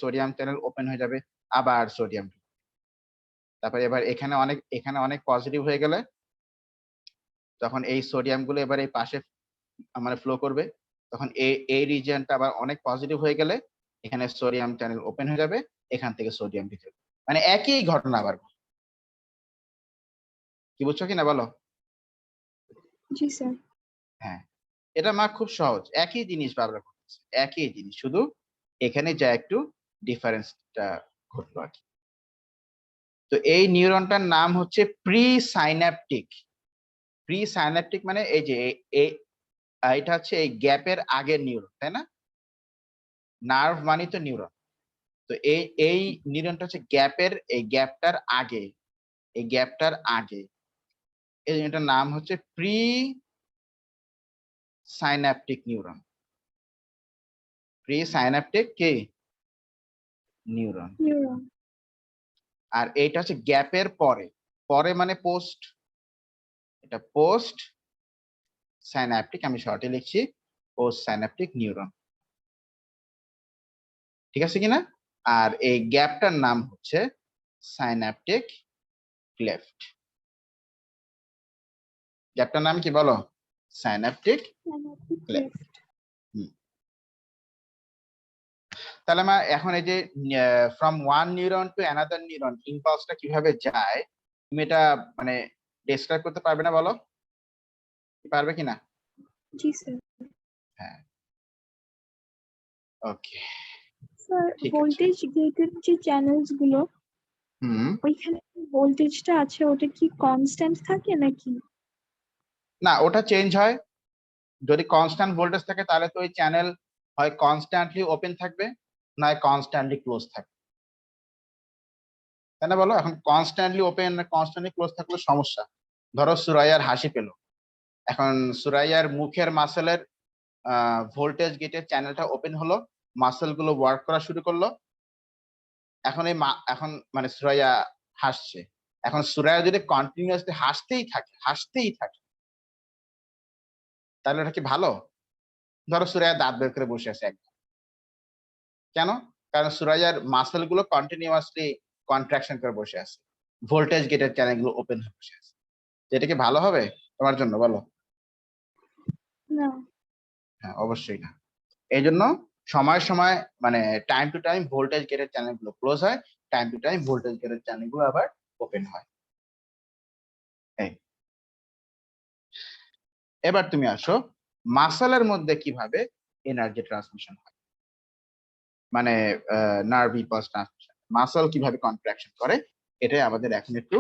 Sodium channel open হয়ে যাবে, আবার সোডিয়াম। তারপরে এবার এখানে অনেক পজিটিভ হয়ে গেলে তখন এই সোডিয়াম গুলো এবার এই পাশে মানে ফ্লো করবে, তখন এই রিজিয়নটা আবার অনেক পজিটিভ হয়ে গেলে এখানে সোডিয়াম চ্যানেল ওপেন হয়ে যাবে, এখান থেকে সোডিয়াম ভিতরে, মানে একই ঘটনা আবার। কি বুঝছো কিনা বলো? জি স্যার। হ্যাঁ, এটা মা খুব সহজ, একই জিনিস বারবার করতেছে, একই জিনিস, শুধু এখানে যা একটু ডিফারেন্সটা ঘটলো আর কি। তো এই নিউরনটার নাম হচ্ছে প্রি সাইন্যাপটিক। প্রি সাইন্যাপটিক মানে এই যে এটা হচ্ছে এই গ্যাপের আগের নিউরন, তাই না? নার্ভ মানে তো নিউরন। তো এই নিউরনটা হচ্ছে গ্যাপের, এই গ্যাপটার আগে, এই গ্যাপটার আগে, এই এটার নাম হচ্ছে pre synaptic neuron. Pre synaptic কি নিউরন। নিউরন। আর এইটা হচ্ছে গ্যাপের পরে, পরে মানে পোস্ট, এটা পোস্ট সাইন্যাপটিক, আমি শর্টে লিখছি পোস্ট সাইন্যাপটিক নিউরন, ঠিক আছে কিনা? আর এই গ্যাপটার নাম হচ্ছে সাইন্যাপটিক ক্লেফট। গ্যাপটার নাম কি বলো? Synaptic cleft. তাহলে মা এখন এই যে from one neuron to another neuron ইম্পালসটা কিভাবে যায়, তুমি এটা মানে ডেসক্রাইব করতে পারবে না বলো? পারবে কিনা? জি স্যার। হ্যাঁ, ওকে, স্যার ঠিক আছে। ভোল্টেজ গেটের যে চ্যানেলস গুলো, ওইখানে ভোল্টেজটা আছে, ওটা কি কনস্ট্যান্ট থাকে নাকি? না, ওটা চেঞ্জ হয়। যদি কনস্ট্যান্ট ভোল্টেজ থাকে তাহলে তো ওই চ্যানেল হয় কনস্ট্যান্টলি ওপেন থাকবে, নয় কনস্ট্যান্টলি ক্লোজ থাকবে, তাই না বলো? এখন কনস্ট্যান্টলি ওপেন কনস্ট্যান্টলি ক্লোজ থাকলে সমস্যা। ধরো সুরাইয়ার হাসি পেলো, এখন সুরাইয়ার মুখের মাসেলের ভোল্টেজ গেটের চ্যানেলটা ওপেন হলো, মাসেল গুলো ওয়ার্ক করা শুরু করলো, এখন এখন মানে সুরাইয়া হাসছে, এখন সুরাইয়া যদি কন্টিনিউয়াসলি হাসতেই থাকে তাহলে এটা কি ভালো? ধরো সুরাইয়া দাঁত বের করে বসে আছে একদম, কেন? কারণ সুরাইয়ার মাসেল গুলো কন্টিনিউয়াসলি কন্ট্রাকশন করে বসে আছে, ভোল্টেজ গেটের চ্যানেল গুলো ওপেন হয়ে বসে আছে, এটা কি ভালো হবে তোমার জন্য বলো? না। হ্যাঁ, অবশ্যই না। এই জন্য সময় সময় মানে টাইম টু টাইম ভোল্টেজ গেটের চ্যানেল গুলো ক্লোজ হয়, টাইম টু টাইম ভোল্টেজ গেটের চ্যানেল গুলো আবার ওপেন হয়। এই এবার তুমি আসো মাসেলের মধ্যে কিভাবে এনার্জি ট্রান্সমিশন হয়, মানে নার্ভ ইম্পালস ট্রান্সমিশন, মাসেল কিভাবে কন্ট্রাকশন করে, এটাই আমাদের এখন একটু